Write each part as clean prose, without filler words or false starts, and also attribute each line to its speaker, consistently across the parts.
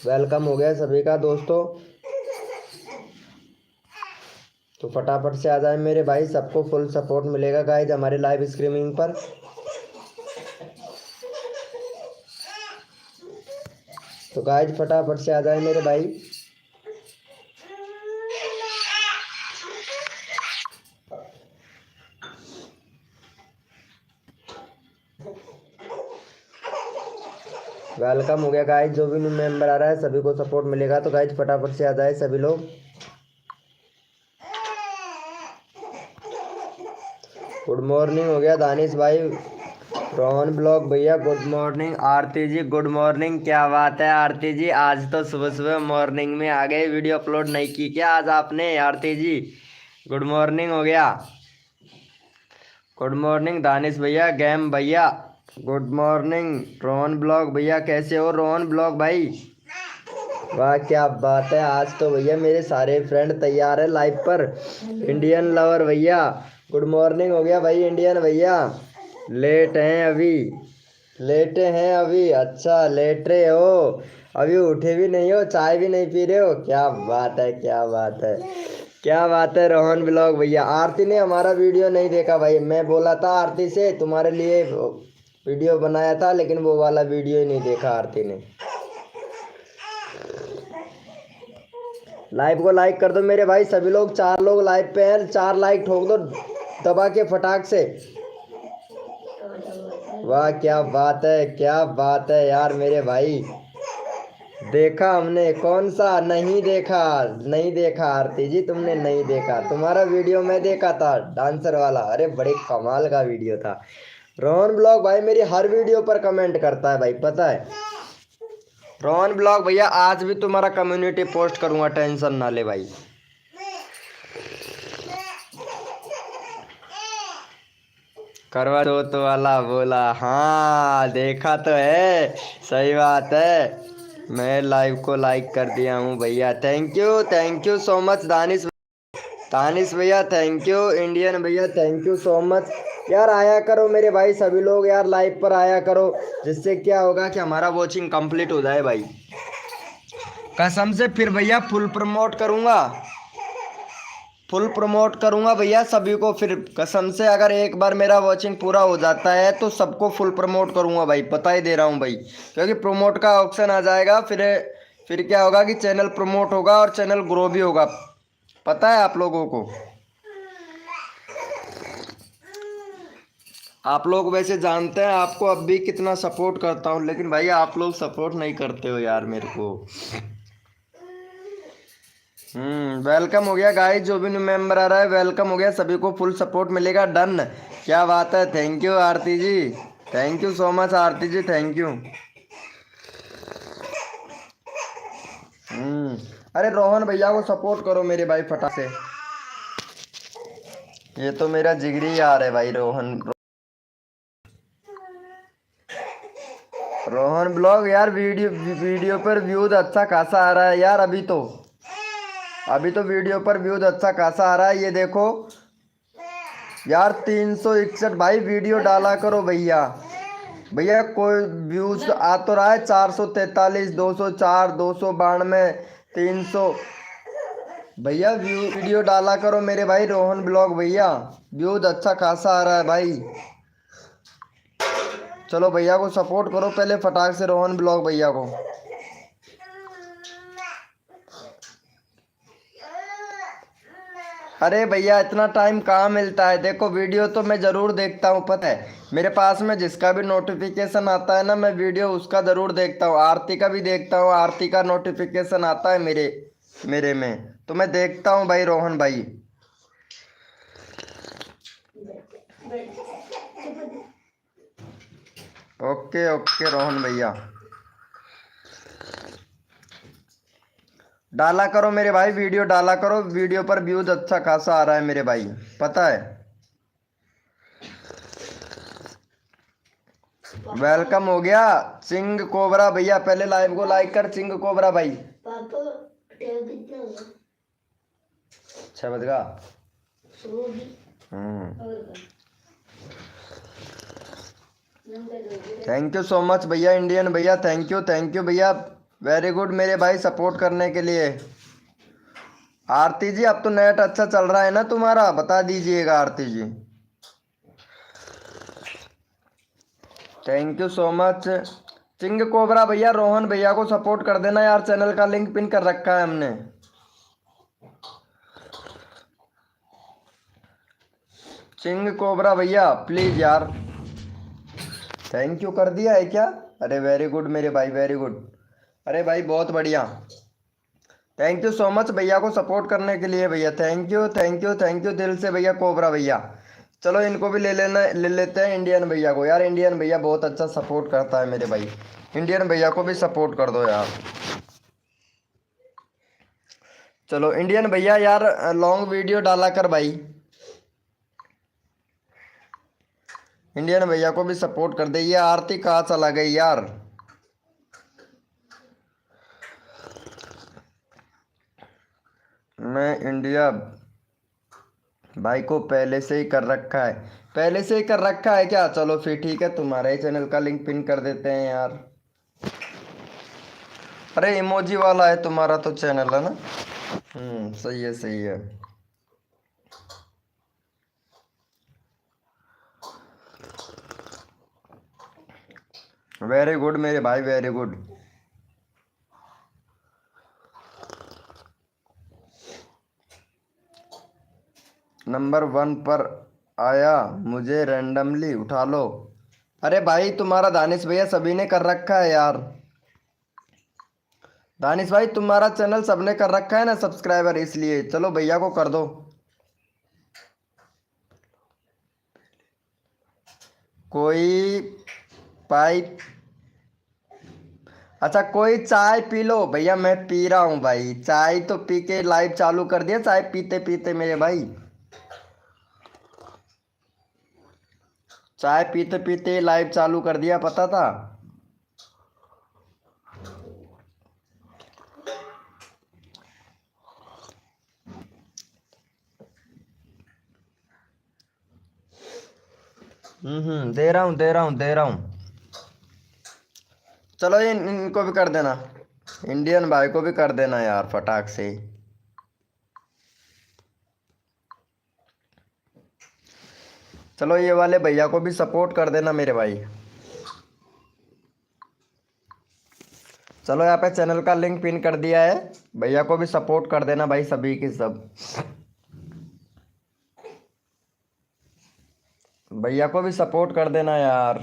Speaker 1: Welcome हो गया सभी का दोस्तों। तो फटाफट से आ जाए मेरे भाई, सबको फुल सपोर्ट मिलेगा गाइज हमारे लाइव स्ट्रीमिंग पर। तो गाइज फटाफट से आ जाए मेरे भाई। वेलकम हो गया गाइज, जो भी न्यू मेंबर आ रहा है सभी को सपोर्ट मिलेगा। तो गाइज फटाफट से आ जाए सभी लोग। गुड मॉर्निंग हो गया दानिश भाई, रोहन ब्लॉग भैया गुड मॉर्निंग। आरती जी गुड मॉर्निंग। क्या बात है आरती जी, आज तो सुबह सुबह मॉर्निंग में आ गए, वीडियो अपलोड नहीं की क्या आज आपने आरती जी? गुड मॉर्निंग हो गया। गुड मॉर्निंग दानिश भैया, गैम भैया गुड मॉर्निंग। रोहन ब्लॉग भैया कैसे हो रोहन ब्लॉग भाई? वाह क्या बात है, आज तो भैया मेरे सारे फ्रेंड तैयार है लाइव पर। इंडियन लवर भैया गुड मॉर्निंग हो गया भाई। इंडियन भैया लेट हैं अभी, लेटे हैं अभी? अच्छा लेट रहे हो, अभी उठे भी नहीं हो, चाय भी नहीं पी रहे हो? क्या बात है, क्या बात है, क्या बात है रोहन ब्लॉग भैया। आरती ने हमारा वीडियो नहीं देखा भाई, मैं बोला था आरती से तुम्हारे लिए वीडियो बनाया था, लेकिन वो वाला वीडियो ही नहीं देखा आरती ने। लाइव को लाइक कर दो मेरे भाई सभी लोग, 4 लोग लाइव पे हैं, 4 लाइक ठोक दो दबा के फटाक से। वाह क्या बात है, क्या बात है यार मेरे भाई। देखा हमने, कौन सा नहीं देखा? नहीं देखा आरती जी, तुमने नहीं देखा? तुम्हारा वीडियो मैं देखा था डांसर वाला, अरे बड़े कमाल का वीडियो था। रोहन ब्लॉग भाई मेरी हर वीडियो पर कमेंट करता है भाई, पता है। रोहन ब्लॉग भैया आज भी तुम्हारा कम्युनिटी पोस्ट करूंगा, टेंशन ना ले भाई। करवा चौथ वाला बोला, हाँ देखा तो है, सही बात है। मैं लाइव को लाइक कर दिया हूँ भैया, thank you so much Danish. Danish भैया थैंक यू, इंडियन भैया थैंक यू सो मच। यार आया करो मेरे भाई सभी लोग, यार लाइव पर आया करो, जिससे क्या होगा कि हमारा वॉचिंग कंप्लीट हो जाए भाई। कसम से फिर भैया फुल प्रमोट करूंगा, फुल प्रमोट करूंगा भैया सभी को फिर कसम से। अगर एक बार मेरा वॉचिंग पूरा हो जाता है तो सबको फुल प्रमोट करूंगा भाई, पता ही दे रहा हूं भाई, क्योंकि प्रमोट का ऑप्शन आ जाएगा फिर क्या होगा कि चैनल प्रमोट होगा और चैनल ग्रो भी होगा, पता है आप लोगों को। आप लोग वैसे जानते हैं आपको अब भी कितना सपोर्ट करता हूं, लेकिन भाई आप लोग सपोर्ट नहीं करते हो यार मेरे को। वेलकम हो गया गाइस, जो भी न्यू मेंबर आ रहा है वेलकम हो गया, सभी को फुल सपोर्ट मिलेगा, डन। क्या बात है, thank you Aarti ji, thank you so much Aarti ji, thank you. अरे रोहन भैया को सपोर्ट करो मेरे भाई फटाक से, ये तो मेरा जिगरी यार है भाई रोहन। रोहन ब्लॉग यार वीडियो वीडियो पर व्यूज अच्छा खासा आ रहा है यार, अभी तो वीडियो पर व्यूज अच्छा खासा आ रहा है, ये देखो यार 361 भाई, वीडियो डाला करो भैया। भैया कोई व्यूज आ तो रहा है 443, 204, 292, 300। भैया वीडियो डाला करो मेरे भाई रोहन ब्लॉग भैया, व्यूज अच्छा खासा आ रहा है भाई। चलो भैया को सपोर्ट करो पहले फटाक से, रोहन ब्लॉग भैया को। अरे भैया इतना टाइम कहाँ मिलता है, देखो वीडियो तो मैं ज़रूर देखता हूँ, पता है मेरे पास में जिसका भी नोटिफिकेशन आता है ना, मैं वीडियो उसका ज़रूर देखता हूँ। आरती का भी देखता हूँ, आरती का नोटिफिकेशन आता है मेरे मेरे में, तो मैं देखता हूँ भाई रोहन भाई। ओके ओके रोहन भैया, डाला करो मेरे भाई, वीडियो डाला करो, वीडियो पर व्यूज अच्छा खासा आ रहा है मेरे भाई, पता है। वेलकम हो गया चिंग कोबरा भैया, पहले लाइव को लाइक कर चिंग कोबरा भाई। 6 बज का। थैंक यू सो मच भैया, इंडियन भैया थैंक यू भैया। वेरी गुड मेरे भाई सपोर्ट करने के लिए। आरती जी अब तो नेट अच्छा चल रहा है ना तुम्हारा, बता दीजिएगा Aarti ji. Thank you so much. चिंग कोबरा भैया रोहन भैया को सपोर्ट कर देना यार, चैनल का लिंक पिन कर रखा है हमने। चिंग कोबरा भैया प्लीज यार। थैंक यू कर दिया है क्या? अरे वेरी गुड मेरे भाई वेरी गुड। अरे भाई बहुत बढ़िया। थैंक यू सो मच भैया को सपोर्ट करने के लिए भैया। Thank you thank you thank you दिल से भैया कोबरा भैया। चलो इनको भी ले लेते हैं इंडियन भैया को यार। इंडियन भैया बहुत अच्छा सपोर्ट करता है मेरे भाई। इंडियन भैया को भी सपोर्ट कर दो यार। चलो इंडियन भैया यार लॉन्ग वीडियो डाला कर भाई। इंडियन भैया को भी सपोर्ट कर दे। ये आरती कहाँ चला गई यार? मैं इंडिया भाई को पहले से ही कर रखा है। पहले से ही कर रखा है क्या? चलो फिर ठीक है, तुम्हारे ही चैनल का लिंक पिन कर देते हैं यार। अरे इमोजी वाला है तुम्हारा तो चैनल है ना। सही है सही है। वेरी गुड मेरे भाई वेरी गुड। नंबर 1 पर आया, मुझे रैंडमली उठा लो। अरे भाई तुम्हारा दानिश भैया सभी ने कर रखा है यार। दानिश भाई तुम्हारा चैनल सबने कर रखा है ना सब्सक्राइबर, इसलिए चलो भैया को कर दो। कोई पाइप। अच्छा कोई चाय पी लो भैया, मैं पी रहा हूँ भाई चाय, तो पी के लाइव चालू कर दिया चाय पीते पीते मेरे भाई। चाय पीते पीते लाइव चालू कर दिया, पता था। दे रहा हूँ दे रहा हूँ दे रहा हूँ। चलो इनको भी कर देना। इंडियन भाई को भी कर देना यार फटाक से। चलो ये वाले भैया को भी सपोर्ट कर देना मेरे भाई। चलो यहाँ पे चैनल का लिंक पिन कर दिया है, भैया को भी सपोर्ट कर देना भाई सभी के सब। भैया को भी सपोर्ट कर देना यार।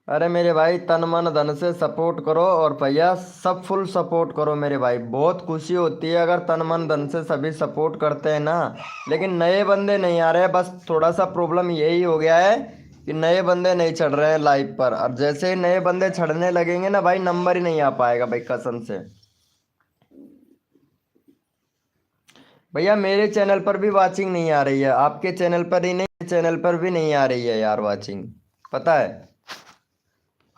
Speaker 1: अरे मेरे भाई तन मन धन से सपोर्ट करो और भैया सब फुल सपोर्ट करो मेरे भाई। बहुत खुशी होती है अगर तन मन धन से सभी सपोर्ट करते हैं ना। लेकिन नए बंदे नहीं आ रहे हैं, बस थोड़ा सा प्रॉब्लम यही हो गया है कि नए बंदे नहीं चढ़ रहे हैं लाइव पर। और जैसे ही नए बंदे चढ़ने लगेंगे ना भाई, नंबर ही नहीं आ पाएगा भाई कसम से। भैया मेरे चैनल पर भी वाचिंग नहीं आ रही है, आपके चैनल पर ही नहीं, चैनल पर भी नहीं आ रही है यार वाचिंग, पता है।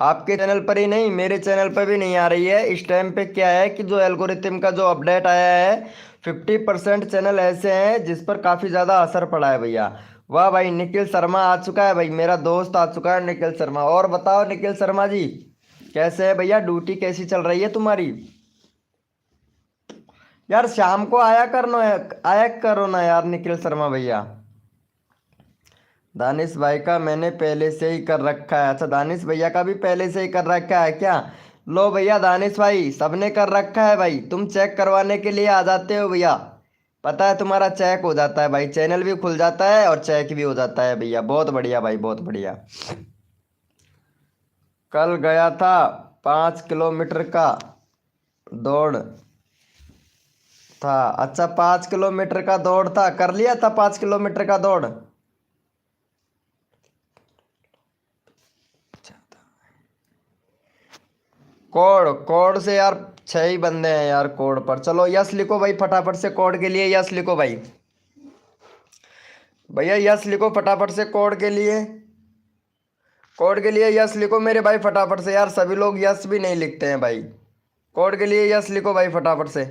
Speaker 1: आपके चैनल पर ही नहीं मेरे चैनल पर भी नहीं आ रही है। इस टाइम पे क्या है कि जो एल्गोरिथम का जो अपडेट आया है, 50% चैनल ऐसे हैं जिस पर काफ़ी ज़्यादा असर पड़ा है भैया। वाह भाई निखिल शर्मा आ चुका है भाई, मेरा दोस्त आ चुका है निखिल शर्मा। और बताओ निखिल शर्मा जी कैसे है भैया, ड्यूटी कैसी चल रही है तुम्हारी? यार शाम को आया करो ना यार निखिल शर्मा भैया। दानिश भाई का मैंने पहले से ही कर रखा है। अच्छा दानिश भैया का भी पहले से ही कर रखा है क्या? लो भैया दानिश भाई सबने कर रखा है भाई, तुम चेक करवाने के लिए आ जाते हो भैया। पता है तुम्हारा चेक हो जाता है भाई, चैनल भी खुल जाता है और चेक भी हो जाता है भैया। बहुत बढ़िया भाई बहुत बढ़िया। कल गया था 5 किलोमीटर का दौड़ था। अच्छा 5 किलोमीटर का दौड़ था, कर लिया था 5 किलोमीटर का दौड़। कोड कोड से यार 6 ही बंदे हैं यार कोड पर। चलो यस लिखो भाई फटाफट से, कोड के लिए यस लिखो भाई। भैया यस लिखो फटाफट से कोड के लिए। कोड के लिए यस लिखो मेरे भाई फटाफट से यार, सभी लोग यस भी नहीं लिखते हैं भाई। कोड के लिए यस लिखो भाई फटाफट से,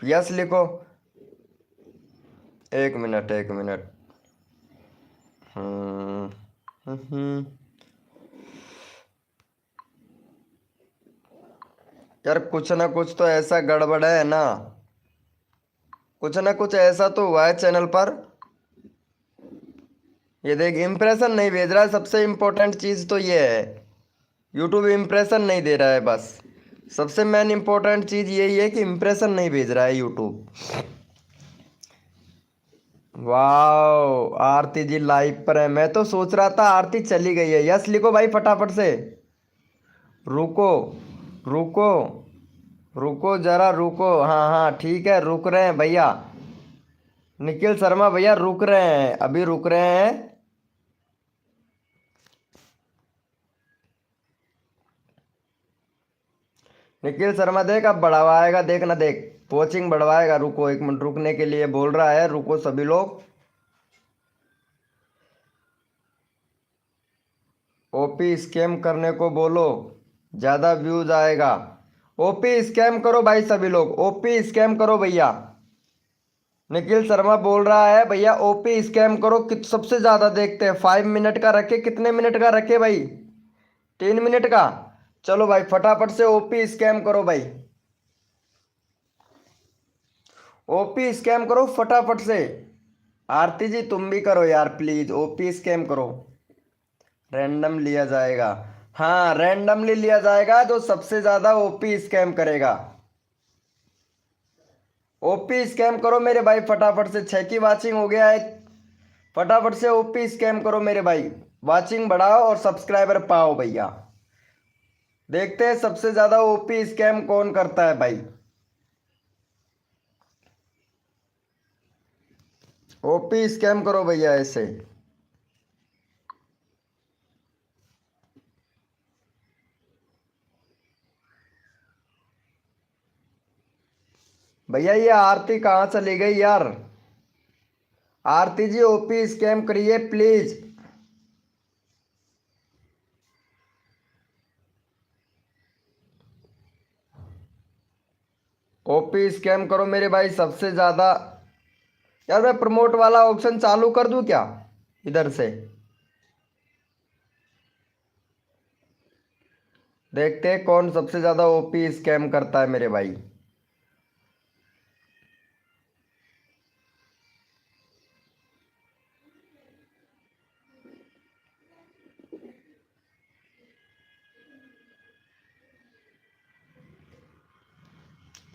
Speaker 1: यस लिखो। एक मिनट एक मिनट। हम्म हम्म। यार कुछ ना कुछ तो ऐसा गड़बड़ है ना, कुछ ना कुछ ऐसा तो हुआ है चैनल पर। ये देख इम्प्रेशन नहीं भेज रहा है, सबसे इम्पोर्टेंट चीज़ तो ये है। यूट्यूब इम्प्रेशन नहीं दे रहा है बस। सबसे मेन इम्पोर्टेंट चीज़ यही है कि इम्प्रेशन नहीं भेज रहा है यूट्यूब। वाह, आरती जी लाइव पर है। मैं तो सोच रहा था आरती चली गई है। यस लिखो भाई फटाफट से। रुको रुको रुको जरा रुको। हाँ हाँ ठीक है, रुक रहे हैं भैया। निखिल शर्मा भैया रुक रहे हैं, अभी रुक रहे हैं। निखिल शर्मा देख अब बढ़वाएगा, देख ना देख। कोचिंग बढ़वाएगा, रुको एक मिनट, रुकने के लिए बोल रहा है। रुको सभी लोग। ओपी स्कैम करने को बोलो, ज्यादा व्यूज आएगा। ओपी स्कैम करो भाई सभी लोग, ओपी स्कैम करो भैया। निखिल शर्मा बोल रहा है भैया ओपी स्कैम करो, सबसे ज्यादा देखते हैं। 5 मिनट का रखे, कितने मिनट का रखे भाई? 3 मिनट का। चलो भाई फटाफट से ओपी स्कैम करो भाई। ओपी स्कैम करो फटाफट से। आरती जी तुम भी करो यार प्लीज, ओपी स्कैम करो। रैंडम लिया जाएगा। हाँ रैंडमली लिया जाएगा, जो सबसे ज्यादा ओपी स्कैम करेगा। ओपी स्कैम करो मेरे भाई फटाफट से, 6 की वाचिंग हो गया है। फटाफट से ओपी स्कैम करो मेरे भाई। वाचिंग बढ़ाओ और सब्सक्राइबर पाओ भैया। देखते हैं सबसे ज्यादा ओपी स्कैम कौन करता है भाई। ओपी स्कैम करो भैया ऐसे। भैया ये आरती कहाँ चली गई यार? आरती जी ओपी स्कैम करिए प्लीज। ओपी स्कैम करो मेरे भाई सबसे ज्यादा। यार मैं प्रमोट वाला ऑप्शन चालू कर दूं क्या इधर से? देखते हैं कौन सबसे ज्यादा ओपी स्कैम करता है मेरे भाई।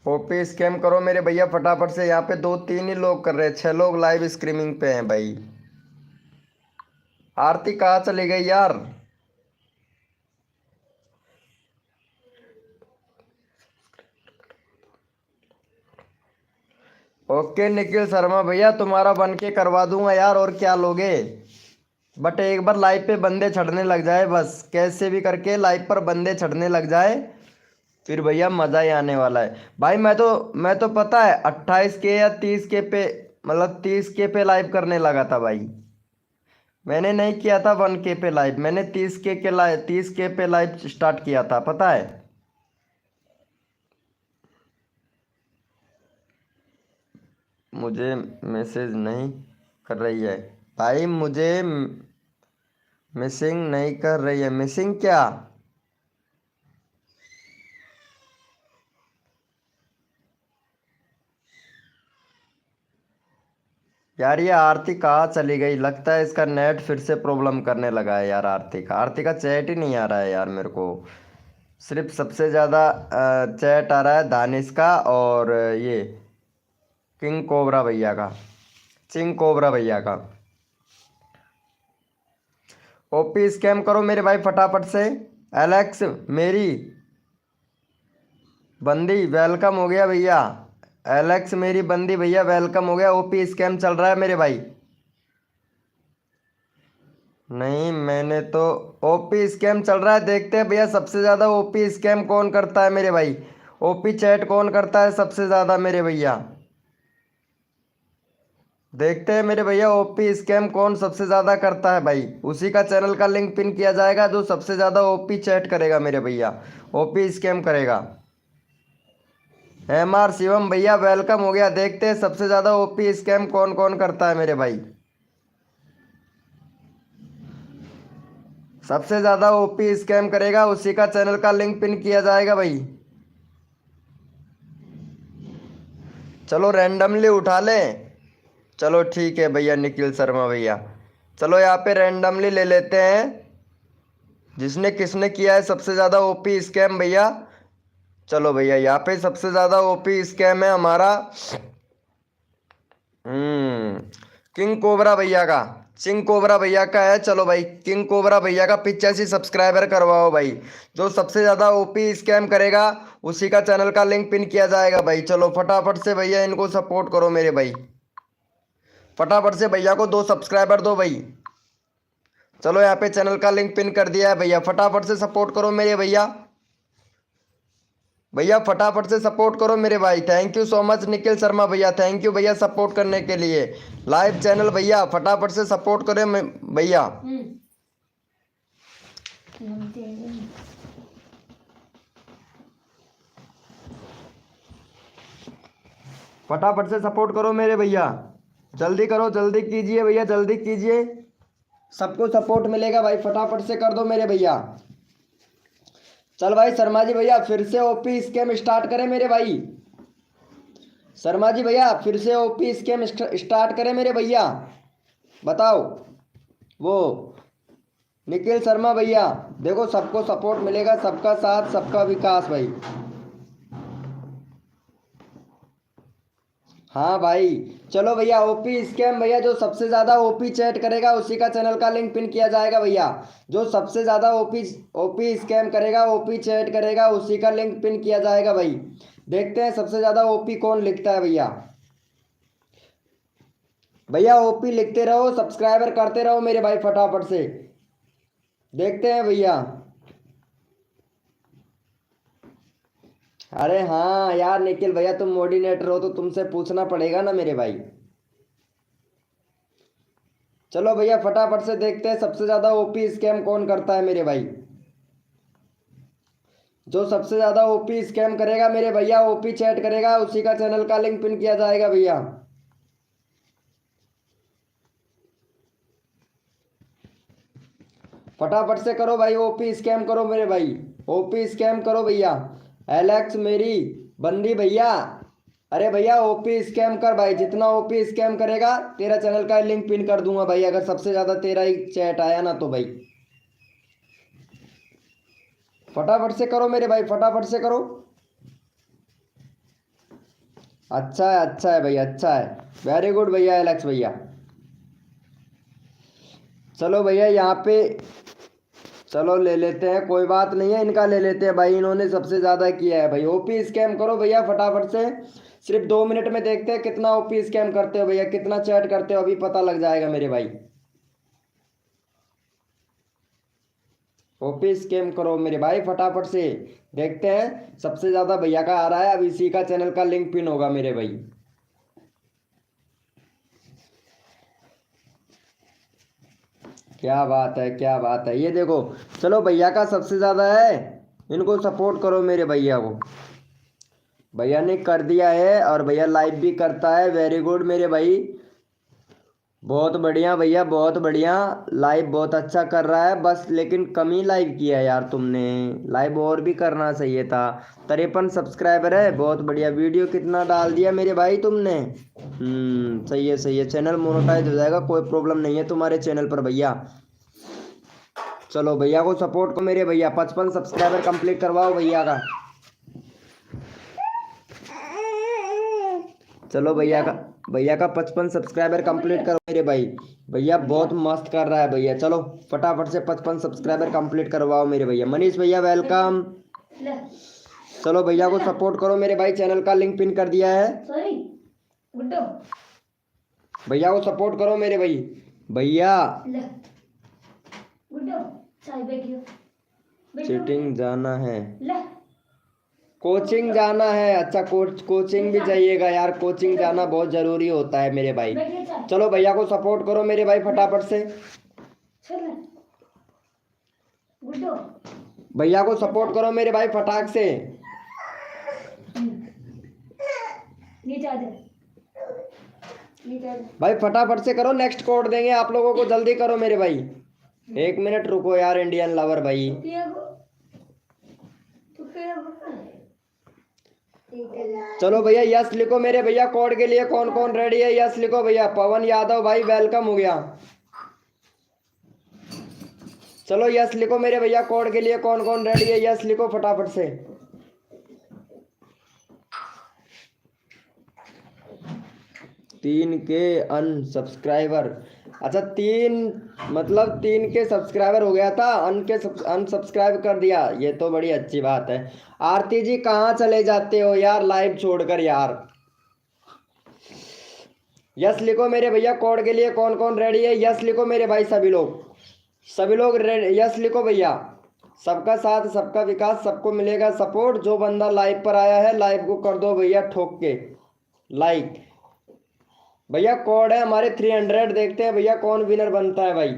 Speaker 1: ओपी स्कैम करो मेरे भैया फटाफट से। यहाँ पे 2 3 ही लोग कर रहे हैं, 6 लोग लाइव स्ट्रीमिंग पे हैं भाई। आरती कहाँ चली गई यार? ओके निखिल शर्मा भैया तुम्हारा बन के करवा दूंगा यार, और क्या लोगे? बट एक बार लाइव पे बंदे चढ़ने लग जाए बस, कैसे भी करके लाइव पर बंदे चढ़ने लग जाए, फिर भैया मज़ा ही आने वाला है भाई। मैं तो पता है 28 के या 30 के पे, मतलब 30 के पे लाइव करने लगा था भाई। मैंने नहीं किया था 1 के पे लाइव, मैंने 30 के पे लाइव स्टार्ट किया था पता है। मुझे मैसेज नहीं कर रही है भाई, मुझे मिसिंग नहीं कर रही है। मिसिंग क्या? यार ये आरती कहाँ चली गई? लगता है इसका नेट फिर से प्रॉब्लम करने लगा है यार। आरती का चैट ही नहीं आ रहा है यार मेरे को। सिर्फ सबसे ज़्यादा चैट आ रहा है दानिश का, और ये किंग कोबरा भैया का, चिंग कोबरा भैया का। ओपी स्कैम करो मेरे भाई फटाफट से। एलेक्स मेरी बंदी वेलकम हो गया भैया। एलेक्स मेरी बंदी भैया वेलकम हो गया। ओपी स्कैम चल रहा है मेरे भाई। नहीं मैंने तो, ओपी स्कैम चल रहा है। देखते हैं भैया सबसे ज़्यादा ओपी स्कैम कौन करता है मेरे भाई। ओपी चैट कौन करता है सबसे ज़्यादा मेरे भैया। देखते हैं मेरे भैया ओपी स्कैम कौन सबसे ज़्यादा करता है भाई। उसी का चैनल का लिंक पिन किया जाएगा जो सबसे ज़्यादा ओपी चैट करेगा मेरे भैया, ओपी स्कैम करेगा। MR शिवम भैया वेलकम हो गया। देखते हैं सबसे ज्यादा ओपी स्कैम कौन कौन करता है मेरे भाई। सबसे ज्यादा ओपी स्कैम करेगा उसी का चैनल का लिंक पिन किया जाएगा भाई। चलो रैंडमली उठा लें। चलो ठीक है भैया निखिल शर्मा भैया। चलो यहाँ पे रैंडमली ले लेते हैं जिसने किसने किया है सबसे ज़्यादा ओपी स्कैम भैया। चलो भैया यहाँ पे सबसे ज़्यादा ओपी स्कैम है हमारा किंग कोबरा भैया का। किंग कोबरा भैया का है। चलो भाई किंग कोबरा भैया का 85 सब्सक्राइबर करवाओ भाई। जो सबसे ज़्यादा ओपी स्कैम करेगा उसी का चैनल का लिंक पिन किया जाएगा भाई। चलो फटाफट से भैया इनको सपोर्ट करो मेरे भाई। फटाफट से भैया को 2 सब्सक्राइबर दो भाई। चलो यहाँ पे चैनल का लिंक पिन कर दिया है भैया। फटाफट से सपोर्ट करो मेरे भैया। भैया फटाफट से सपोर्ट करो मेरे भाई। Thank you so much Nikhil Sharma भैया। थैंक यू भैया सपोर्ट करने के लिए। लाइव चैनल भैया फटाफट से सपोर्ट करें भैया। फटाफट से सपोर्ट करो मेरे भैया। जल्दी करो जल्दी कीजिए भैया जल्दी कीजिए। सबको सपोर्ट मिलेगा भाई। फटाफट से कर दो मेरे भैया। चल भाई शर्मा जी भैया फिर से ओपी स्कैम स्टार्ट करें मेरे भाई। शर्मा जी भैया फिर से ओपी स्कैम स्टार्ट करें मेरे भैया। बताओ वो निखिल शर्मा भैया। देखो सबको सपोर्ट मिलेगा। सबका साथ सबका विकास भाई। हाँ भाई चलो भैया ओपी स्कैम भैया जो सबसे ज़्यादा ओपी चैट करेगा उसी का चैनल का लिंक पिन किया जाएगा भैया। जो सबसे ज़्यादा ओपी स्कैम करेगा ओपी चैट करेगा उसी का लिंक पिन किया जाएगा भाई। देखते हैं सबसे ज़्यादा ओपी कौन लिखता है भैया। भैया ओपी लिखते रहो सब्सक्राइबर करते रहो मेरे भाई फटाफट से। देखते हैं भैया। अरे हाँ यार निखिल भैया तुम मोडिनेटर हो तो तुमसे पूछना पड़ेगा ना मेरे भाई। चलो भैया फटाफट से देखते हैं सबसे ज्यादा ओपी स्कैम कौन करता है मेरे भाई। जो सबसे ज्यादा ओपी स्कैम करेगा मेरे भैया ओपी चैट करेगा उसी का चैनल का लिंक पिन किया जाएगा भैया। फटाफट से करो भाई ओपी स्कैम करो मेरे भाई। ओपी स्कैम करो भैया। एलेक्स मेरी बंदी भैया। अरे भैया ओपी स्कैम कर भाई। जितना ओपी स्कैम करेगा तेरा चैनल का लिंक पिन कर दूंगा भाई। अगर सबसे ज्यादा तेरा ही चैट आया ना तो भाई फटाफट से करो मेरे भाई फटाफट से करो। अच्छा है भैया अच्छा है। वेरी गुड भैया एलेक्स भैया। चलो भैया यहाँ पे चलो ले लेते हैं कोई बात नहीं है इनका ले लेते हैं भाई। इन्होंने सबसे ज़्यादा किया है भाई। ओपी स्कैम करो भैया फटाफट से। सिर्फ 2 मिनट में देखते हैं कितना ओपी स्कैम करते हो भैया कितना चैट करते हो अभी पता लग जाएगा मेरे भाई। ओपी स्कैम करो मेरे भाई फटाफट से। देखते हैं सबसे ज़्यादा भैया का आ रहा है। अब इसी का चैनल का लिंक पिन होगा मेरे भाई। क्या बात है क्या बात है। ये देखो चलो भैया का सबसे ज़्यादा है। इनको सपोर्ट करो मेरे भैया को। भैया ने कर दिया है और भैया लाइव भी करता है। वेरी गुड मेरे भाई। बहुत बढ़िया भैया बहुत बढ़िया। लाइव बहुत अच्छा कर रहा है बस लेकिन कम ही लाइव किया है यार तुमने। लाइव और भी करना चाहिए था। 53 सब्सक्राइबर है बहुत बढ़िया। वीडियो कितना डाल दिया मेरे भाई तुमने। सही है चैनल मोनेटाइज हो जाएगा। कोई प्रॉब्लम नहीं है तुम्हारे चैनल पर भैया। चलो भैया को सपोर्ट करो मेरे भैया। 55 सब्सक्राइबर कंप्लीट करवाओ भैया का। चलो भैया का 55 सब्सक्राइबर कंप्लीट करो मेरे भाई। भैया बहुत मस्त कर रहा है भैया। चलो फटाफट से 55 सब्सक्राइबर कंप्लीट करवाओ मेरे भैया। मनीष भैया वेलकम। चलो भैया को सपोर्ट करो मेरे भाई। चैनल का लिंक पिन कर दिया है। भैया को सपोर्ट करो मेरे भाई। भैया चीटिंग जाना है कोचिंग जाना है। अच्छा कोचिंग भी जाइएगा यार। कोचिंग जाना बहुत जरूरी होता है मेरे भाई। चलो भैया को सपोर्ट करो मेरे भाई फटाफट से। भैया को सपोर्ट करो मेरे भाई फटाक से।
Speaker 2: नीचे आ जा, नीचे आ जा।
Speaker 1: भाई फटाफट से करो, नेक्स्ट कोड देंगे आप लोगों को, जल्दी करो मेरे भाई। 1 मिनट रुको यार इंडियन लवर भाई। चलो भैया यस लिखो मेरे भैया, कोड के लिए कौन कौन रेडी है, यस लिखो भैया। पवन यादव भाई वेलकम हो गया। चलो यस लिखो मेरे भैया, कोड के लिए कौन कौन रेडी है, यस लिखो फटाफट से। 3K अनसब्सक्राइबर, अच्छा 3 सब्सक्राइबर हो गया था, अनसब्सक्राइब कर दिया, ये तो बड़ी अच्छी बात है। आरती जी कहाँ चले जाते हो यार लाइव छोड़कर यार। यस लिखो मेरे भैया, कोड के लिए कौन कौन रेडी है, यस लिखो मेरे भाई, सभी लोग यस लिखो भैया। सबका साथ सबका विकास, सबको मिलेगा सपोर्ट। जो बंदा लाइव पर आया है लाइव को कर दो भैया ठोक के लाइक। भैया कोड है हमारे 300, देखते हैं भैया कौन विनर बनता है भाई।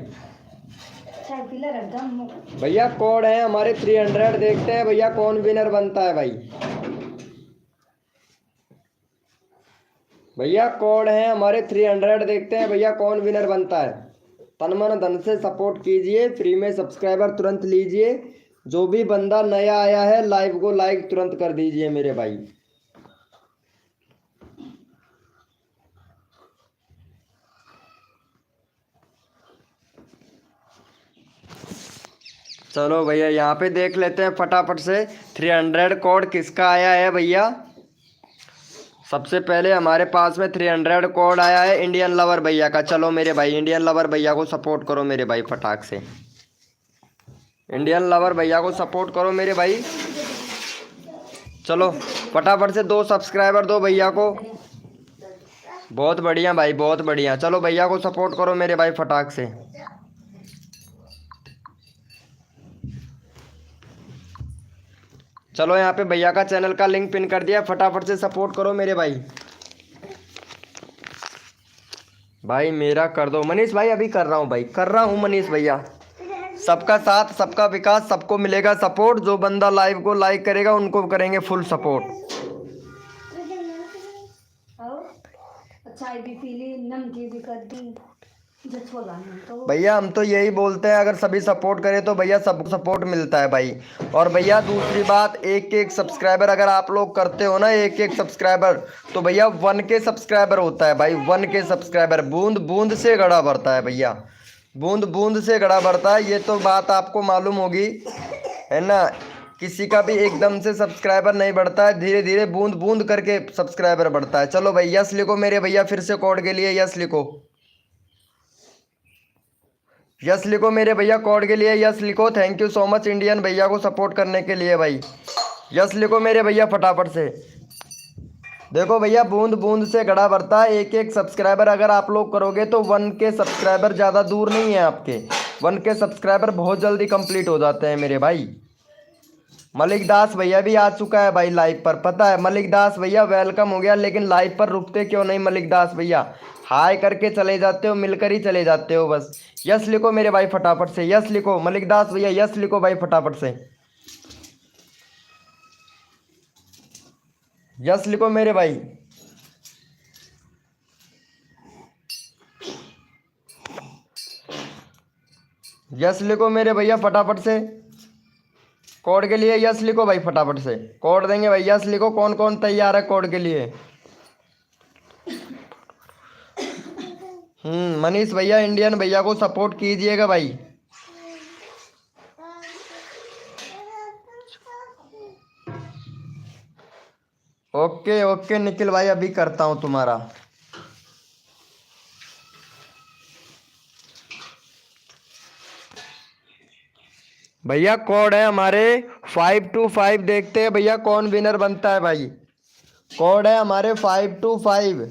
Speaker 1: भैया कोड है हमारे 300, देखते हैं भैया कौन विनर बनता है भाई। भैया कोड है हमारे 300, देखते हैं भैया कौन विनर बनता है। तन मन धन से सपोर्ट कीजिए, फ्री में सब्सक्राइबर तुरंत लीजिए। जो भी बंदा नया आया है लाइव को लाइक तुरंत कर दीजिए मेरे भाई। चलो भैया यहाँ पे देख लेते हैं फटाफट से 300 कोड किसका आया है भैया। सबसे पहले हमारे पास में 300 कोड आया है इंडियन लवर भैया का। चलो मेरे भाई इंडियन लवर भैया को सपोर्ट करो मेरे भाई फटाक से। इंडियन लवर भैया को सपोर्ट करो मेरे भाई। चलो फटाफट से 2 सब्सक्राइबर दो भैया को। बहुत बढ़िया भाई, बहुत बढ़िया। चलो भैया को सपोर्ट करो मेरे भाई फटाक से। चलो यहाँ पे भैया का चैनल का लिंक पिन कर दिया, फटाफट से सपोर्ट करो मेरे भाई। भाई मेरा कर दो मनीष भाई, अभी कर रहा हूँ भाई, कर रहा हूँ मनीष भैया। सबका साथ सबका विकास, सबको मिलेगा सपोर्ट। जो बंदा लाइव को लाइक करेगा उनको करेंगे फुल सपोर्ट। भैया हम तो यही बोलते हैं, अगर सभी सपोर्ट करें तो भैया सबको सपोर्ट मिलता है भाई। और भैया दूसरी बात, एक सब्सक्राइबर अगर आप लोग करते हो ना, एक सब्सक्राइबर, तो भैया 1K सब्सक्राइबर होता है भाई। 1K सब्सक्राइबर बूंद बूंद से घड़ा भरता है भैया, बूंद बूंद से घड़ा भरता है। ये तो बात आपको मालूम होगी है ना। किसी का भी एकदम से सब्सक्राइबर नहीं बढ़ता है, धीरे धीरे बूंद बूंद करके सब्सक्राइबर बढ़ता है। चलो भाई यस लिखो मेरे भैया, फिर से कोड के लिए यस लिखो। यस लिखो मेरे भैया, कोड के लिए यस लिखो। Thank you so much Indian भैया को सपोर्ट करने के लिए भाई। यस लिखो मेरे भैया फटाफट से। देखो भैया बूंद बूंद से घड़ा भरता है। एक सब्सक्राइबर अगर आप लोग करोगे तो 1K सब्सक्राइबर ज़्यादा दूर नहीं है आपके। 1K सब्सक्राइबर बहुत जल्दी कंप्लीट हो जाते हैं मेरे भाई। मलिक दास भैया भी आ चुका है भाई लाइव पर, पता है मलिक दास भैया वेलकम हो गया। लेकिन लाइव पर रुकते क्यों नहीं मलिक दास भैया, हाय करके चले जाते हो, मिलकर ही चले जाते हो बस। यस लिखो मेरे भाई फटाफट से, यस लिखो मलिक दास भैया, यस लिखो भाई फटाफट से। यस लिखो मेरे भाई। यस लिखो मेरे भैया फटाफट से। कोड के लिए यस लिखो भाई फटाफट से, कोड देंगे भाई। यस लिखो, कौन कौन तैयार है कोड के लिए। मनीष भैया इंडियन भैया को सपोर्ट कीजिएगा भाई। ओके ओके निखिल भाई, अभी करता हूँ तुम्हारा। भैया कोड है हमारे 525, देखते हैं भैया कौन विनर बनता है भाई। कोड है हमारे 525।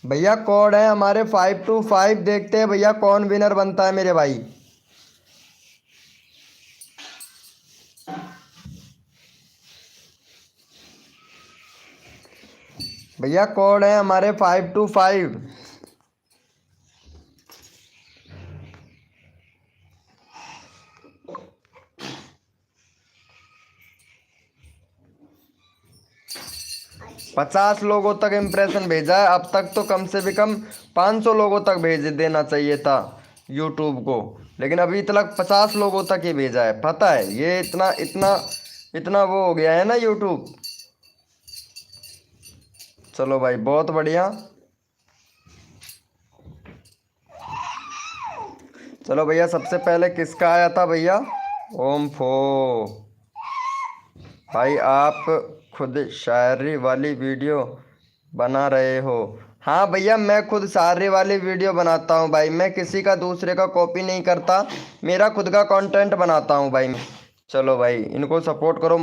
Speaker 1: भैया कोड है हमारे 525, देखते हैं भैया कौन विनर बनता है मेरे भाई। भैया कोड है हमारे 525। 50 लोगों तक इम्प्रेशन भेजा है अब तक, तो कम से भी कम 500 लोगों तक भेज देना चाहिए था यूट्यूब को, लेकिन अभी तक 50 लोगों तक ही भेजा है। पता है ये इतना इतना इतना वो हो गया है ना यूट्यूब। चलो भाई बहुत बढ़िया। चलो भैया सबसे पहले किसका आया था भैया? ओम फो। भाई आप खुद शायरी वाली वीडियो बना रहे हो? हाँ भैया मैं खुद शायरी वाली वीडियो बनाता हूँ भाई, मैं किसी का दूसरे का कॉपी नहीं करता, मेरा खुद का कंटेंट बनाता हूँ भाई मैं। चलो भाई इनको सपोर्ट करो,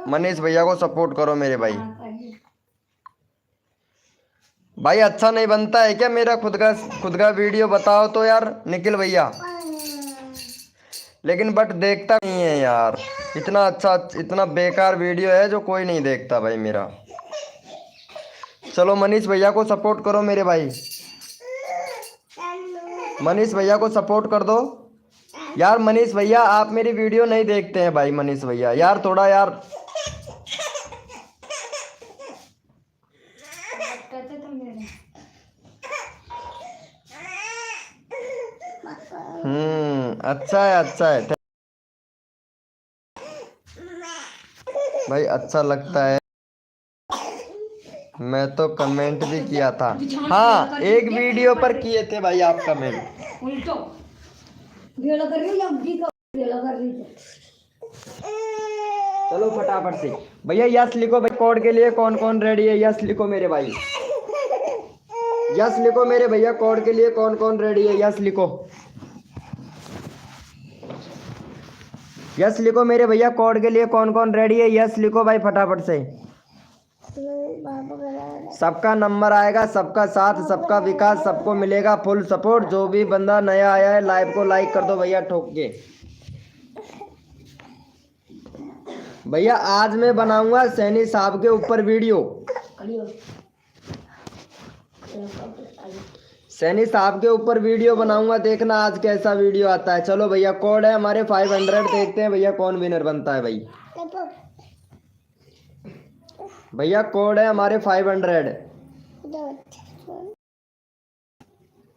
Speaker 1: मनीष भैया को सपोर्ट करो मेरे भाई। भाई अच्छा नहीं बनता है क्या मेरा खुद का वीडियो? बताओ तो यार निखिल भैया। लेकिन बट देखता नहीं है यार, इतना अच्छा इतना बेकार वीडियो है जो कोई नहीं देखता भाई मेरा। चलो मनीष भैया को सपोर्ट करो मेरे भाई, मनीष भैया को सपोर्ट कर दो यार। मनीष भैया आप मेरी वीडियो नहीं देखते हैं भाई, मनीष भैया यार थोड़ा यार।
Speaker 2: करते तुम मेरे
Speaker 1: अच्छा है भाई, अच्छा लगता है। मैं तो कमेंट भी किया था, हाँ एक वीडियो पर किए थे भाई आप कमेंट।
Speaker 2: उल्टो भेड़ा कर रही है, जी का भेड़ा कर रही है।
Speaker 1: चलो फटाफट से भैया यस लिखो भाई, कोड के लिए कौन कौन रेडी है? यस लिखो मेरे भाई, यस लिखो मेरे भैया, कोड के लिए कौन कौन रेडी है? यस लिखो, यस लिखो मेरे भैया, कोड के लिए कौन कौन रेडी है? यस लिखो भाई फटाफट से। सबका नंबर आएगा, सबका साथ, सबका विकास, सबको मिलेगा फुल सपोर्ट। जो भी बंदा नया आया है लाइव को लाइक कर दो भैया ठोक के। भैया आज मैं बनाऊंगा सैनी साहब के ऊपर वीडियो, सैनी साहब के ऊपर वीडियो बनाऊंगा, देखना आज कैसा वीडियो आता है। चलो भैया कोड है हमारे 500, देखते हैं भैया कौन विनर बनता है भाई। भैया कोड है हमारे 500,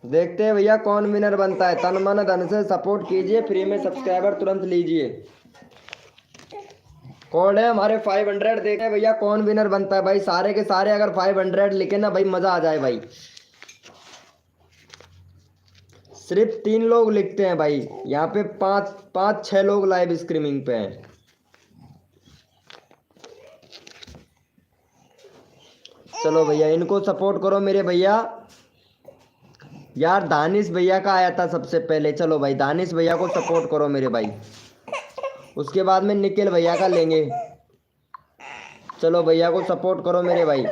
Speaker 1: देखते हैं भैया कौन विनर बनता है। तन मन धन से सपोर्ट कीजिए, फ्री में सब्सक्राइबर तुरंत लीजिए। कोड है हमारे 500, देखते हैं भैया कौन विनर बनता है भाई। सारे के सारे अगर 500 लिखे ना भाई मजा आ जाए भाई। सिर्फ 3 लोग लिखते हैं भाई, यहाँ पे 5-6 लोग लाइव स्ट्रीमिंग पे हैं। चलो भैया इनको सपोर्ट करो मेरे भैया। यार दानिश भैया का आया था सबसे पहले, चलो भाई दानिश भैया को सपोर्ट करो मेरे भाई, उसके बाद में निखिल भैया का लेंगे। चलो भैया को सपोर्ट करो मेरे भाई।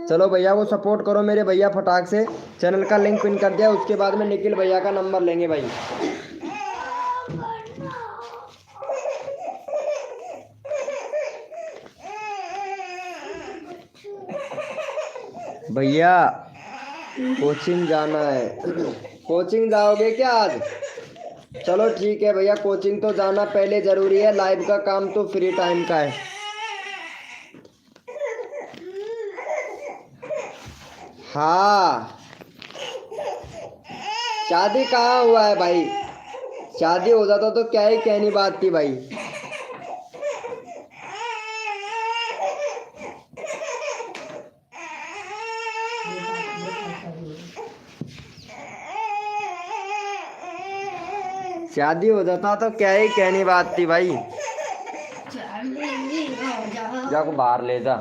Speaker 1: चलो भैया को सपोर्ट करो मेरे भैया फटाक से, चैनल का लिंक पिन कर दिया, उसके बाद में निखिल भैया का नंबर लेंगे भाई। भैया कोचिंग जाना है, कोचिंग जाओगे क्या आज? चलो ठीक है भैया, कोचिंग तो जाना पहले जरूरी है, लाइव का काम तो फ्री टाइम का है। हाँ शादी कहाँ हुआ है भाई, शादी हो जाता तो क्या ही कहनी बात थी भाई। शादी हो जाता तो क्या ही कहनी बात थी भाई। जा को बाहर ले जा।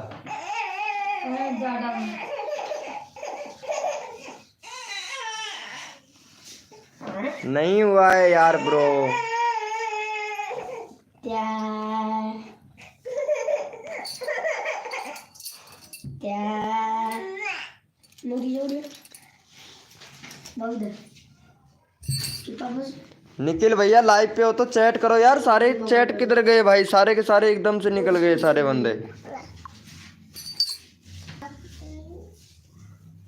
Speaker 1: नहीं हुआ है यार ब्रो। निखिल भैया लाइव पे हो तो चैट करो यार, सारे चैट किधर गए भाई? सारे के सारे एकदम से निकल गए सारे बंदे।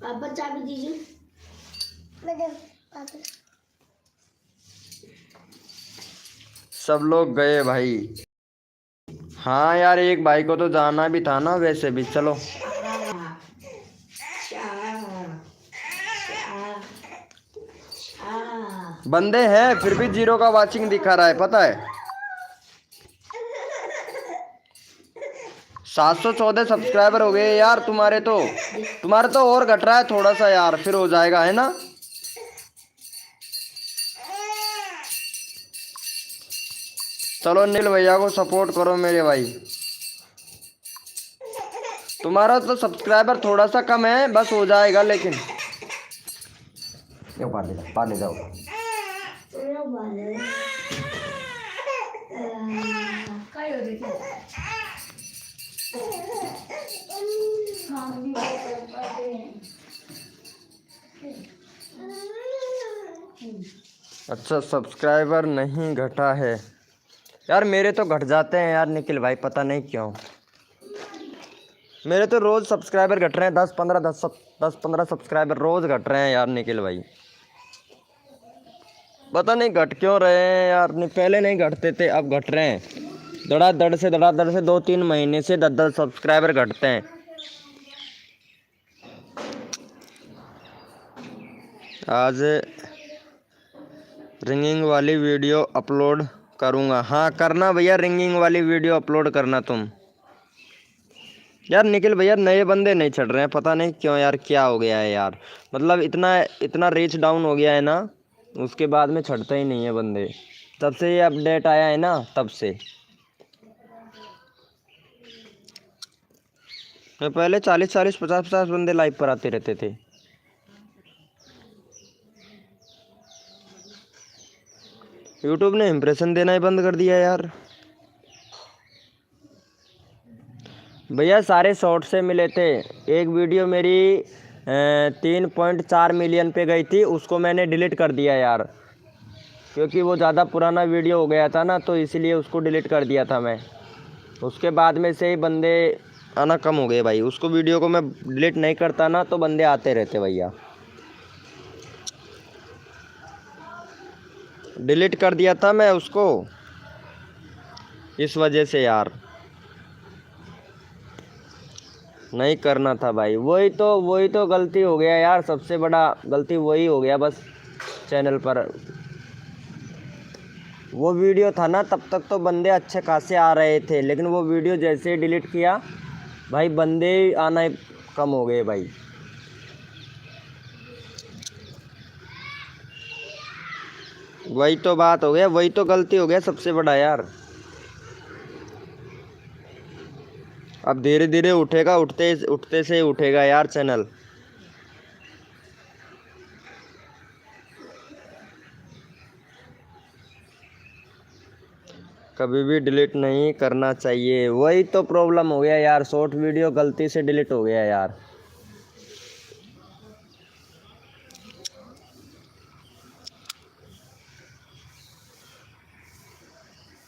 Speaker 2: पापा चाबी दीजिए।
Speaker 1: सब लोग गए भाई। हाँ यार, एक भाई को तो जाना भी था ना वैसे भी। चलो बंदे हैं फिर भी 0 का वाचिंग दिखा रहा है, पता है। 714 सब्सक्राइबर हो गए यार तुम्हारे तो और घट रहा है थोड़ा सा यार, फिर हो जाएगा, है ना। चलो नील भैया को सपोर्ट करो मेरे भाई। तुम्हारा तो सब्सक्राइबर थोड़ा सा कम है, बस हो जाएगा। लेकिन पार ले जाओ।
Speaker 2: काय होते ते? हाँ, भी
Speaker 1: अच्छा, सब्सक्राइबर नहीं घटा है यार। मेरे तो घट जाते हैं यार निखिल भाई, पता नहीं क्यों। मेरे तो रोज़ सब्सक्राइबर घट रहे हैं, 10-15 सब्सक्राइबर रोज़ घट रहे हैं यार निखिल भाई। पता नहीं घट क्यों रहे हैं यार। नहीं, पहले नहीं घटते थे, अब घट रहे हैं। धड़ाधड़ से 2-3 महीने से 10-10 सब्सक्राइबर घटते हैं। आज रिंगिंग वाली वीडियो अपलोड करूँगा। हाँ करना भैया, रिंगिंग वाली वीडियो अपलोड करना तुम। यार निखिल भैया नए बंदे नहीं चढ़ रहे हैं, पता नहीं क्यों यार, क्या हो गया है यार। मतलब इतना इतना रीच डाउन हो गया है ना, उसके बाद में चढ़ते ही नहीं है बंदे। तब से ये अपडेट आया है ना, तब से। मैं पहले 40-40, 50-50 बंदे लाइव पर आते रहते थे। यूट्यूब ने इम्प्रेशन देना ही बंद कर दिया यार। भैया सारे शॉर्ट से मिले थे। एक वीडियो मेरी 3.4 मिलियन पे गई थी, उसको मैंने डिलीट कर दिया यार, क्योंकि वो ज़्यादा पुराना वीडियो हो गया था ना, तो इसीलिए उसको डिलीट कर दिया था मैं। उसके बाद में से ही बंदे आना कम हो गए भाई। उसको वीडियो को मैं डिलीट नहीं करता ना, तो बंदे आते रहते भैया। डिलीट कर दिया था मैं उसको, इस वजह से यार। नहीं करना था भाई, वही तो गलती हो गया यार। सबसे बड़ा गलती वही हो गया बस। चैनल पर वो वीडियो था ना, तब तक तो बंदे अच्छे खासे आ रहे थे, लेकिन वो वीडियो जैसे ही डिलीट किया भाई, बंदे आना कम हो गए भाई। वही तो बात हो गया, वही तो गलती हो गया सबसे बड़ा यार। अब धीरे धीरे उठेगा, उठते उठते से उठेगा यार चैनल। कभी भी डिलीट नहीं करना चाहिए, वही तो प्रॉब्लम हो गया यार। शॉर्ट वीडियो गलती से डिलीट हो गया यार।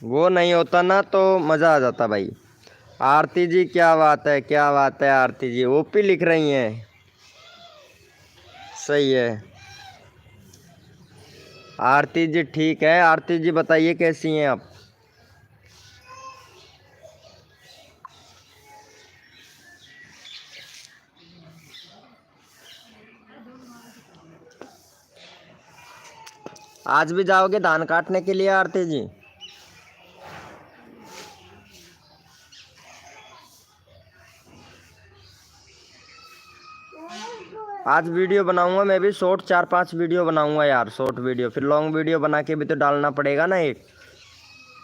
Speaker 1: वो नहीं होता ना तो मज़ा आ जाता भाई। आरती जी क्या बात है, क्या बात है। आरती जी ओपी लिख रही हैं, सही है। आरती जी ठीक है। आरती जी बताइए कैसी हैं आप। आज भी जाओगे धान काटने के लिए आरती जी? आज वीडियो बनाऊंगा मैं भी, शॉर्ट 4-5 वीडियो बनाऊंगा यार। शॉर्ट वीडियो फिर लॉन्ग वीडियो बना के भी तो डालना पड़ेगा ना। एक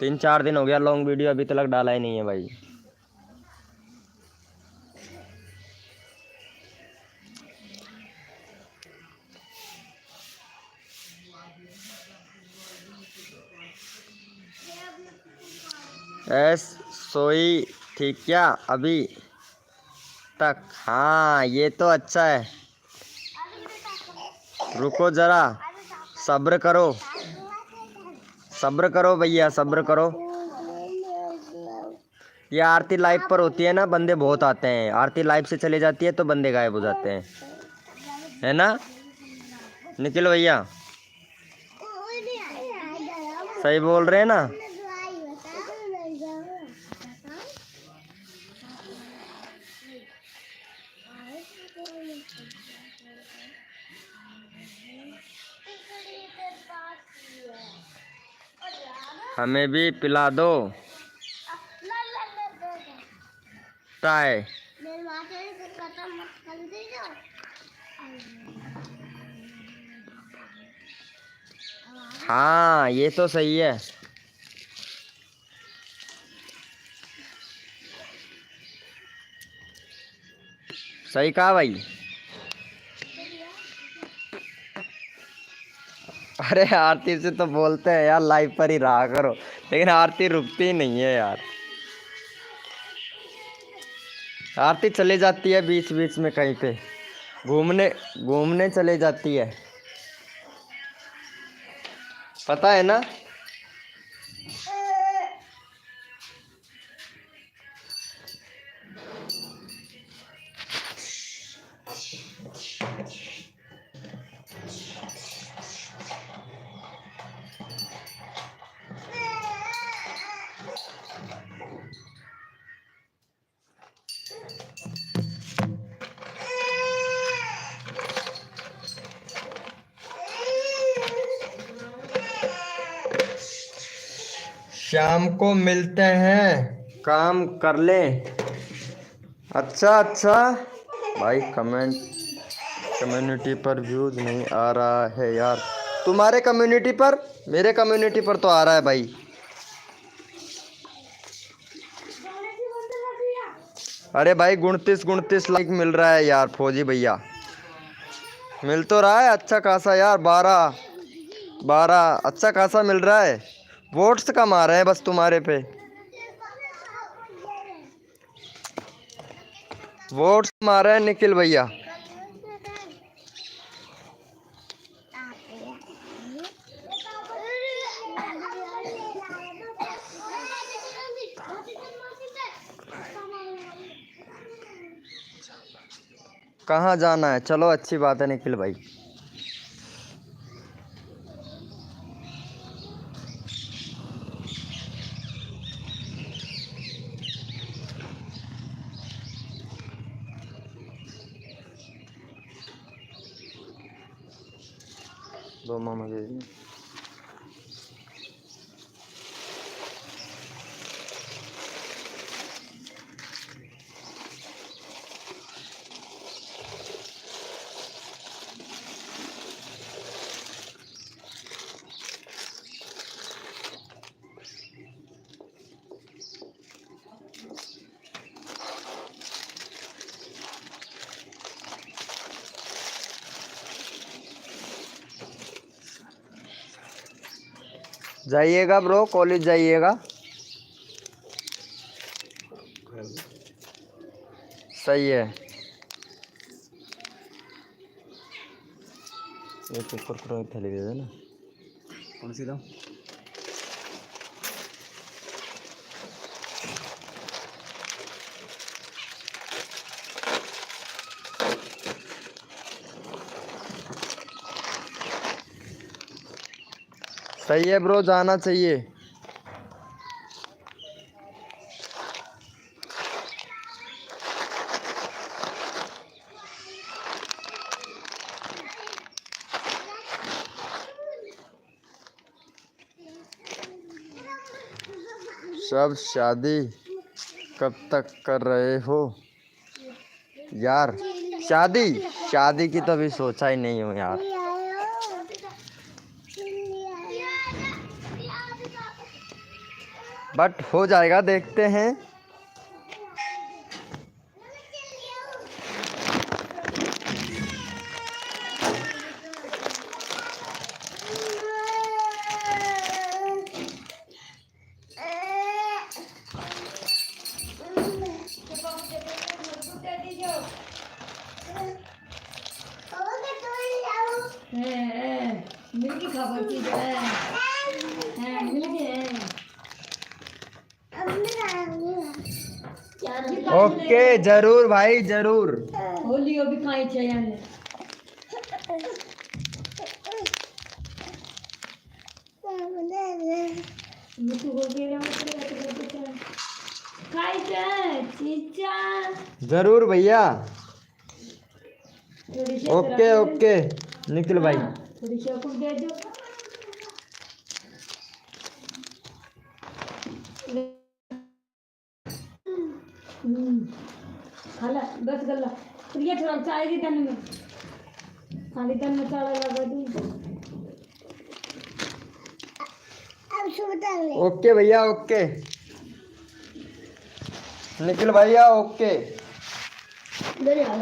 Speaker 1: 3-4 दिन हो गया लॉन्ग वीडियो अभी तक डाला ही नहीं है भाई। ऐस सोई थी क्या अभी तक? हाँ ये तो अच्छा है। रुको ज़रा, सब्र करो, सब्र करो भैया, सब्र करो। ये आरती लाइव पर होती है ना, बंदे बहुत आते हैं। आरती लाइव से चले जाती है तो बंदे गायब हो जाते हैं, है ना निखिल भैया? सही बोल रहे हैं ना। हमें भी पिला दो चाय। हाँ ये तो सही है। सही कहा भाई। अरे आरती से तो बोलते हैं यार लाइव पर ही रहा करो, लेकिन आरती रुकती ही नहीं है यार। आरती चले जाती है बीच बीच में कहीं पे घूमने घूमने चले जाती है, पता है ना। शाम को मिलते हैं, काम कर ले। अच्छा अच्छा भाई, कम्युनिटी पर व्यूज नहीं आ रहा है यार। तुम्हारे कम्युनिटी पर, मेरे कम्युनिटी पर तो आ रहा है भाई। अरे भाई 29 लाइक मिल रहा है यार फौजी भैया, मिल तो रहा है अच्छा खासा यार। 12 अच्छा खासा मिल रहा है। वोट्स कम आ रहे हैं बस तुम्हारे पे, वोट्स कम आ रहे हैं निखिल भैया। कहाँ जाना है? चलो अच्छी बात है निखिल भाई। दो मामा दे दी। जाइएगा ब्रो, कॉलेज जाइएगा। सही है। एक ऊपर पूरा थैली दे देना। कौन सी दो? सही है ब्रो, जाना चाहिए। सब शादी कब तक कर रहे हो यार? शादी की तो अभी सोचा ही नहीं हूँ यार, बट हो जाएगा, देखते हैं।
Speaker 2: मिल की खबर की है, मिल के
Speaker 1: ओके जरूर भाई जरूर।
Speaker 2: होली भी खाई चाहिए।
Speaker 1: जरूर भैया। ओके ओके निखिल भाई।
Speaker 2: थोड़ी सी दे दो। खाला बस गल्ला प्रिया थोड़ा चाय दी तन में खाली तन में चाय लगा दी अब सुबह
Speaker 1: ओके भैया ओके। निखिल भैया ओके।
Speaker 2: दे हां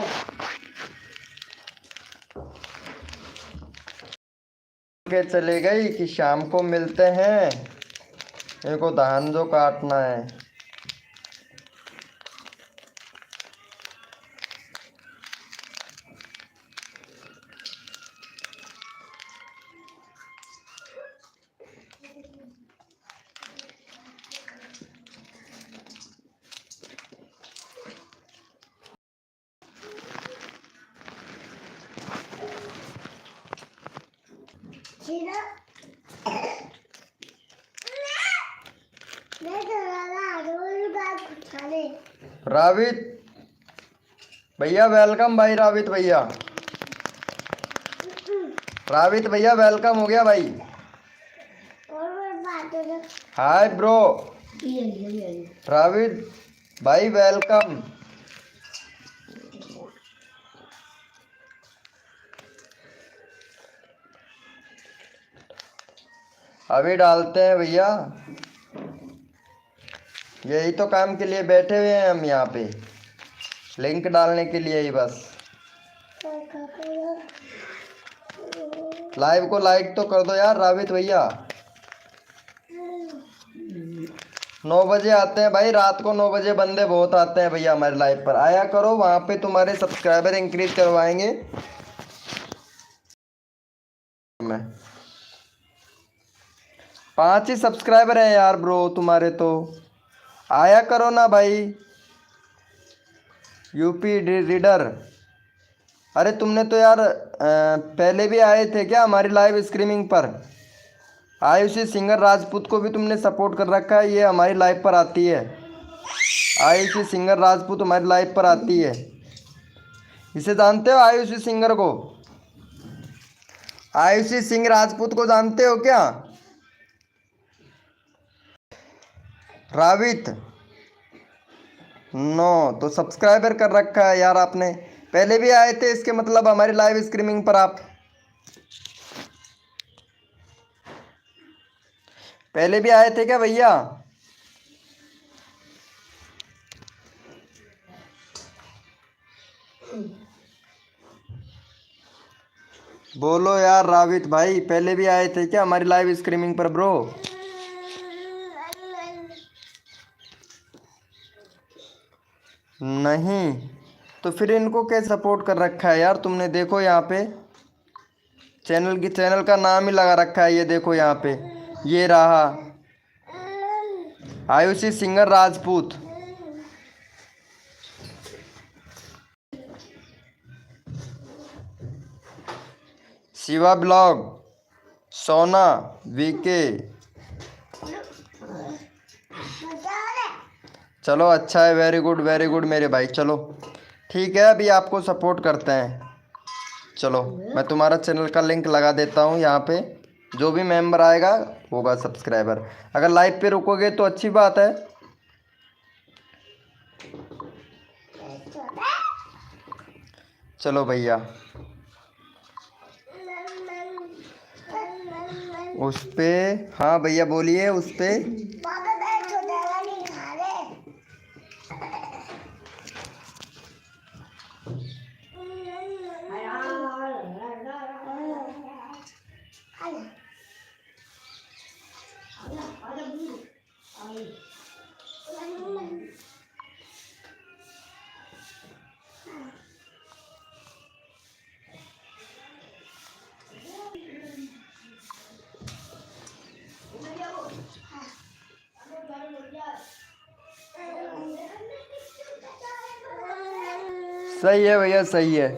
Speaker 1: के चले गई कि शाम को मिलते हैं, मेरे को धान जो काटना है।
Speaker 2: सीधा मैं तो लगा रोज बात खाने
Speaker 1: रावित भैया वेलकम भाई। रावित भैया, रावित भैया वेलकम हो गया भाई।
Speaker 2: और बात है
Speaker 1: हाय ब्रो।
Speaker 2: ये
Speaker 1: रावित भाई वेलकम। अभी डालते हैं भैया, यही तो काम के लिए बैठे हुए हैं हम यहाँ पे, लिंक डालने के लिए ही बस। लाइव को लाइक तो कर दो यार रावित भैया। 9 बजे आते हैं भाई, रात को 9 बजे बंदे बहुत आते हैं भैया हमारे लाइव पर, आया करो, वहाँ पे तुम्हारे सब्सक्राइबर इंक्रीज करवाएंगे। मैं 5 ही सब्सक्राइबर हैं यार ब्रो तुम्हारे, तो आया करो ना भाई। यूपी रीडर, अरे तुमने तो यार पहले भी आए थे क्या हमारी लाइव स्ट्रीमिंग पर? आयुषी सिंगर राजपूत को भी तुमने सपोर्ट कर रखा है, ये हमारी लाइव पर आती है। आयुषी सिंगर राजपूत हमारी लाइव पर आती है, इसे जानते हो आयुषी सिंगर को? आयुषी सिंह राजपूत को जानते हो क्या? रावित नो, तो सब्सक्राइबर कर रखा है यार आपने, पहले भी आए थे, इसके मतलब हमारी लाइव स्ट्रीमिंग पर आप पहले भी आए थे क्या भैया? बोलो यार रावित भाई, पहले भी आए थे क्या हमारी लाइव स्ट्रीमिंग पर ब्रो? नहीं तो फिर इनको कैसे सपोर्ट कर रखा है यार तुमने? देखो यहाँ पे चैनल का नाम ही लगा रखा है, ये देखो यहाँ पे, ये रहा आयुषी सिंगर राजपूत। शिवा ब्लॉग, सोना, वीके, चलो अच्छा है, वेरी गुड मेरे भाई। चलो ठीक है, अभी आपको सपोर्ट करते हैं। चलो मैं तुम्हारा चैनल का लिंक लगा देता हूँ यहाँ पे, जो भी मेंबर आएगा होगा सब्सक्राइबर। अगर लाइव पे रुकोगे तो अच्छी बात है। चलो भैया, उस पे, हाँ भैया बोलिए उस पे। सही है भैया, सही है।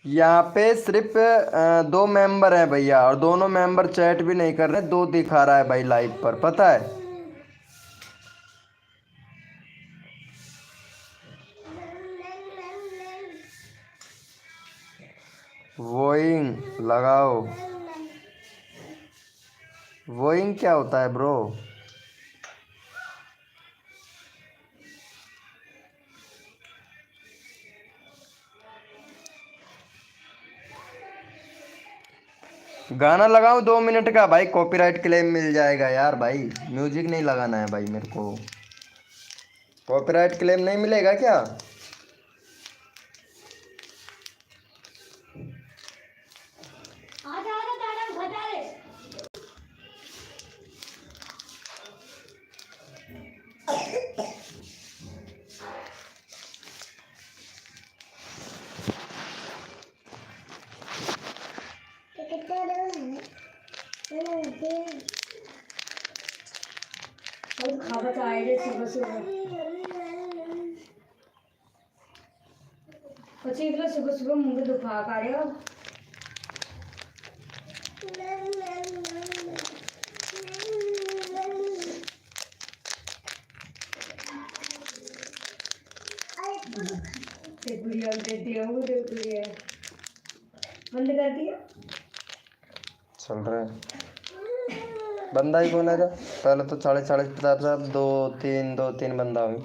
Speaker 1: यहाँ पे सिर्फ दो मेंबर हैं भैया, और दोनों मेंबर चैट भी नहीं कर रहे, दो दिखा रहा है भाई लाइव पर, पता है। वोइंग लगाओ। वोइंग क्या होता है ब्रो? गाना लगाओ 2 मिनट का भाई, कॉपीराइट क्लेम मिल जाएगा यार भाई। म्यूजिक नहीं लगाना है भाई मेरे को, कॉपीराइट क्लेम नहीं मिलेगा क्या?
Speaker 2: आजा आजा दादा घटा ले। बहुत खावा चाहे रे सुबह सुबह। પછી એટલે સુબહ સુબહ મુંગે દુખા કાઢ્યો। ते गुड़िया देती है वो दे गुड़िया बंद कर दिया।
Speaker 1: चल रहा है बंदा ही कौन है था? पहले तो 40-40 50 दो तीन बंदा हुई।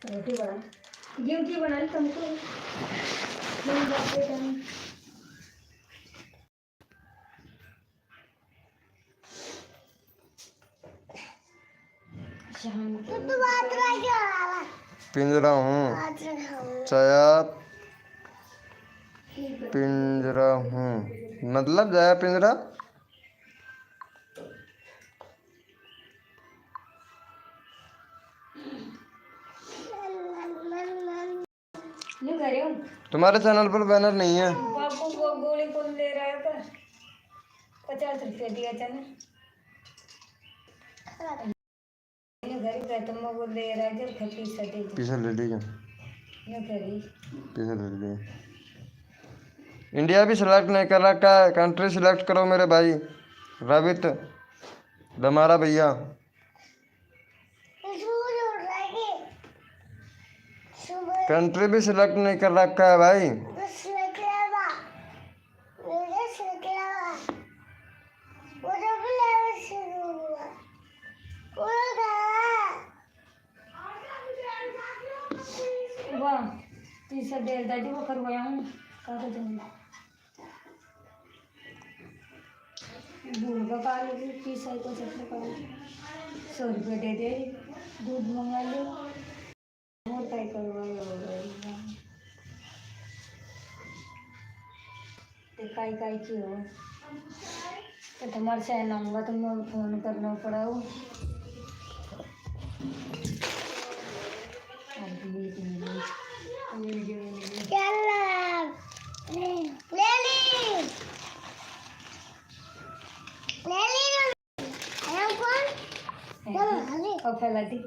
Speaker 2: रोटी बना गेहूं की बना ली तुमको गेहूं बाटे टाइम शाम को
Speaker 1: पिंजरा हूँ जया, पिंजरा हूँ मतलब जया पिंजरा।
Speaker 2: नहीं कर रही हूँ।
Speaker 1: तुम्हारे चैनल पर बैनर नहीं है।
Speaker 2: बाबू वो गोली कौन ले रहा है पर 50 रुपये दिया चने घर का तुम वो ले रहा है जब खपी सटे
Speaker 1: पीछे ले लीजिए,
Speaker 2: ये करी
Speaker 1: पीछे ले लीजिए। इंडिया भी सिलेक्ट नहीं कर रखा है, कंट्री सिलेक्ट करो मेरे भाई रवित दमारा भैया। कंट्री भी सिलेक्ट नहीं कर रखा है भाई।
Speaker 2: वाह तीसरा देर दादी वो करवाया हूँ कहा दूँगी दूध का काल तीसरा को चक्कर करो 100 रुपये दे दे दूध मंगा लो और क्या करवाया होगा ते काई की हो तो तुम्हारे से नंबर तुम्हें फोन करना पड़ा हो और फैलाती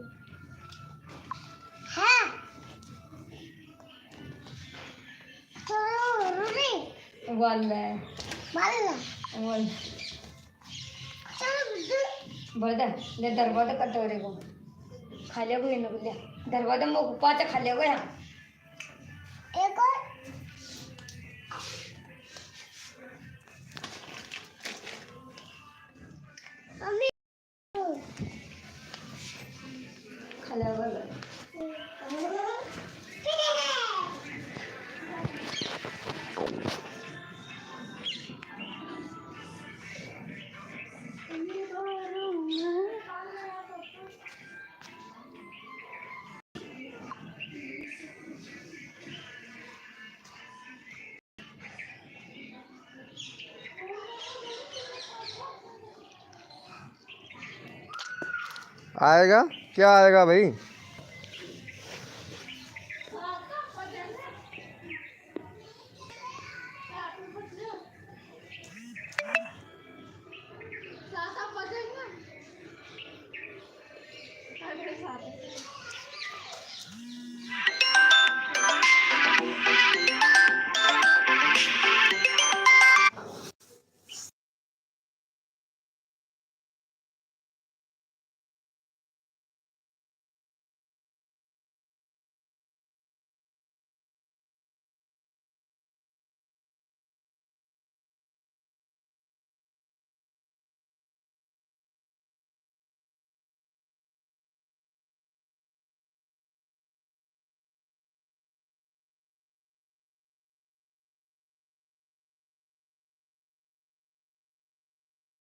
Speaker 2: वाला बरं ले दरवाजा कटोरे को खाल्या गो येणं बोलल्या दरवाजा मग उपाच्या खाल्या गो ह्या खाल्या गो
Speaker 1: आएगा क्या आएगा भाई?
Speaker 2: साथ